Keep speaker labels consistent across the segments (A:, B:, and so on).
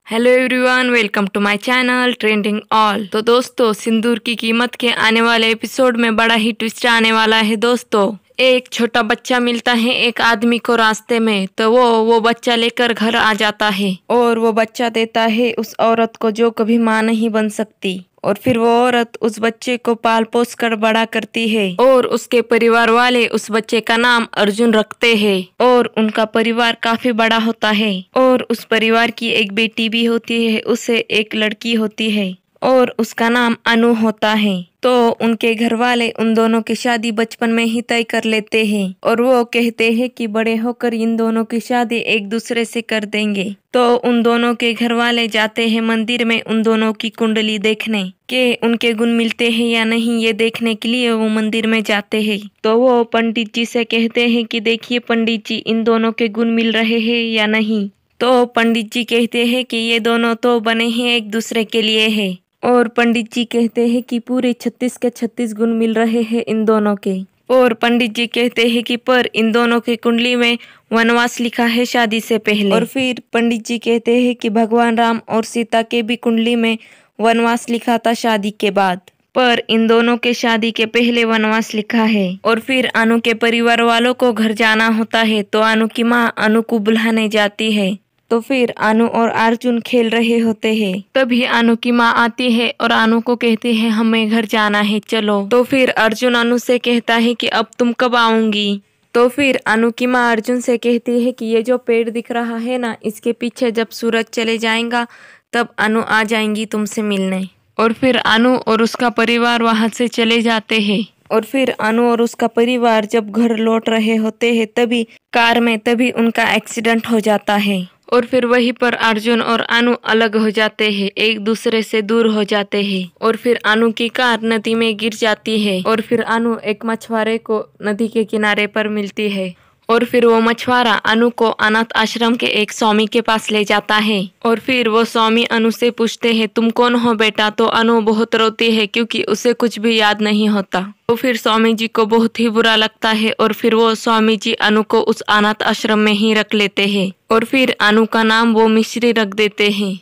A: Hello everyone, welcome to my channel trending all. तो दोस्तों, सिंदूर की कीमत के आने वाले एपिसोड में बड़ा ही ट्विस्ट आने वाला है। दोस्तों, एक छोटा बच्चा मिलता है एक आदमी को रास्ते में, तो वो बच्चा लेकर घर आ जाता है और वो बच्चा देता है उस औरत को जो कभी माँ नहीं बन सकती। और फिर वो औरत उस बच्चे को पाल पोस कर बड़ा करती है और उसके परिवार वाले उस बच्चे का नाम अर्जुन रखते हैं और उनका परिवार काफी बड़ा होता है और उस परिवार की एक बेटी भी होती है, उसे एक लड़की होती है और उसका नाम अनु होता है। तो उनके घर वाले उन दोनों की शादी बचपन में ही तय कर लेते हैं और वो कहते हैं कि बड़े होकर इन दोनों की शादी एक दूसरे से कर देंगे। तो उन दोनों के घर वाले जाते हैं मंदिर में उन दोनों की कुंडली देखने के उनके गुण मिलते हैं या नहीं, ये देखने के लिए वो मंदिर में जाते हैं। तो वो पंडित जी से कहते हैं कि देखिए पंडित जी, इन दोनों के गुण मिल रहे हैं या नहीं। तो पंडित जी कहते हैं कि ये दोनों तो बने हैं एक दूसरे के लिए है और पंडित जी कहते हैं कि पूरे 36 के 36 गुण मिल रहे हैं इन दोनों के। और पंडित जी कहते हैं कि पर इन दोनों के कुंडली में वनवास लिखा है शादी से पहले। और फिर पंडित जी कहते हैं कि भगवान राम और सीता के भी कुंडली में वनवास लिखा था शादी के बाद, पर इन दोनों के शादी के पहले वनवास लिखा है। और फिर अनु के परिवार वालों को घर जाना होता है, तो अनु की माँ अनु को बुलाने जाती है। तो फिर अनु और अर्जुन खेल रहे होते हैं, तभी अनु की माँ आती है और अनु को कहती है हमें घर जाना है, चलो। तो फिर अर्जुन अनु से कहता है कि अब तुम कब आओगी। तो फिर अनु की माँ अर्जुन से कहती है कि ये जो पेड़ दिख रहा है ना, इसके पीछे जब सूरज चले जाएगा तब अनु आ जाएंगी तुमसे मिलने। और फिर अनु और उसका परिवार वहां से चले जाते हैं। और फिर अनु और उसका परिवार जब घर लौट रहे होते हैं तभी कार में उनका एक्सीडेंट हो जाता है और फिर वहीं पर अर्जुन और अनु अलग हो जाते हैं, एक दूसरे से दूर हो जाते हैं। और फिर अनु की कार नदी में गिर जाती है और फिर अनु एक मछुआरे को नदी के किनारे पर मिलती है और फिर वो मछुआरा अनु को अनाथ आश्रम के एक स्वामी के पास ले जाता है। और फिर वो स्वामी अनु से पूछते हैं तुम कौन हो बेटा। तो अनु बहुत रोती है क्योंकि उसे कुछ भी याद नहीं होता। तो फिर स्वामी जी को बहुत ही बुरा लगता है और फिर वो स्वामी जी अनु को उस अनाथ आश्रम में ही रख लेते हैं और फिर अनु का नाम वो मिश्री रख देते हैं।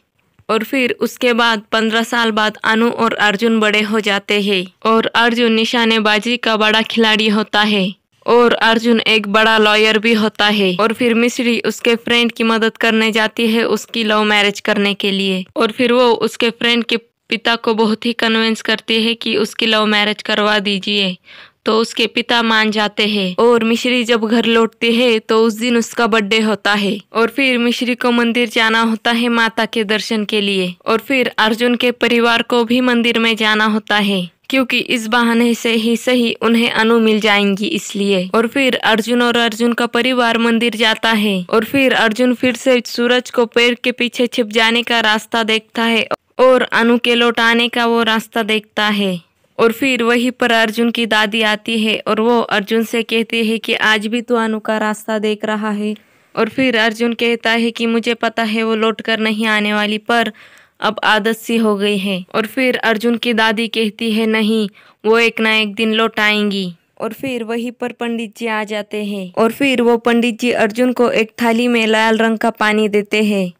A: और फिर उसके बाद 15 साल बाद अनु और अर्जुन बड़े हो जाते हैं और अर्जुन निशानेबाजी का बड़ा खिलाड़ी होता है और अर्जुन एक बड़ा लॉयर भी होता है। और फिर मिश्री उसके फ्रेंड की मदद करने जाती है उसकी लव मैरिज करने के लिए। और फिर वो उसके फ्रेंड के पिता को बहुत ही कन्विंस करती है कि उसकी लव मैरिज करवा दीजिए। तो उसके पिता मान जाते हैं और मिश्री जब घर लौटती है तो उस दिन उसका बर्थडे होता है। और फिर मिश्री को मंदिर जाना होता है माता के दर्शन के लिए। और फिर अर्जुन के परिवार को भी मंदिर में जाना होता है क्योंकि इस बहाने से ही सही उन्हें अनु मिल जाएंगी इसलिए। और फिर अर्जुन और अर्जुन का परिवार मंदिर जाता है और फिर अर्जुन फिर से सूरज को पेड़ के पीछे छिप जाने का रास्ता देखता है और अनु के लौट आने का वो रास्ता देखता है। और फिर वहीं पर अर्जुन की दादी आती है और वो अर्जुन से कहती है कि आज भी तू अनु का रास्ता देख रहा है। और फिर अर्जुन कहता है कि मुझे पता है वो लौट कर नहीं आने वाली, पर अब आदत सी हो गई है। और फिर अर्जुन की दादी कहती है नहीं, वो एक ना एक दिन लौट आएंगी। और फिर वहीं पर पंडित जी आ जाते हैं और फिर वो पंडित जी अर्जुन को एक थाली में लाल रंग का पानी देते हैं।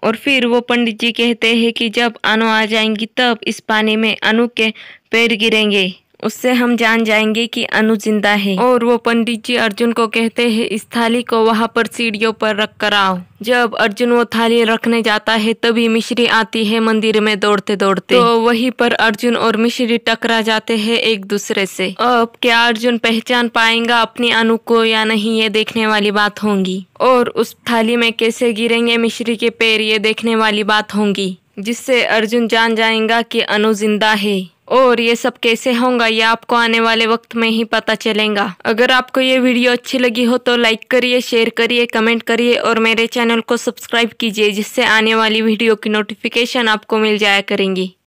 A: और फिर वो पंडित जी कहते हैं कि जब अनु आ जाएंगी तब इस पानी में अनु के पैर गिरेंगे, उससे हम जान जाएंगे कि अनु जिंदा है। और वो पंडित जी अर्जुन को कहते हैं इस थाली को वहां पर सीढ़ियों पर रख कर आओ। जब अर्जुन वो थाली रखने जाता है तभी मिश्री आती है मंदिर में दौड़ते दौड़ते। तो वहीं पर अर्जुन और मिश्री टकरा जाते हैं एक दूसरे से। अब क्या अर्जुन पहचान पाएगा अपनी अनु को या नहीं, ये देखने वाली बात होगी। और उस थाली में कैसे गिरेंगे मिश्री के पैर, ये देखने वाली बात होगी, जिससे अर्जुन जान जाएगा कि अनु जिंदा है। और ये सब कैसे होगा ये आपको आने वाले वक्त में ही पता चलेगा। अगर आपको ये वीडियो अच्छी लगी हो तो लाइक करिए, शेयर करिए, कमेंट करिए और मेरे चैनल को सब्सक्राइब कीजिए, जिससे आने वाली वीडियो की नोटिफिकेशन आपको मिल जाया करेंगी।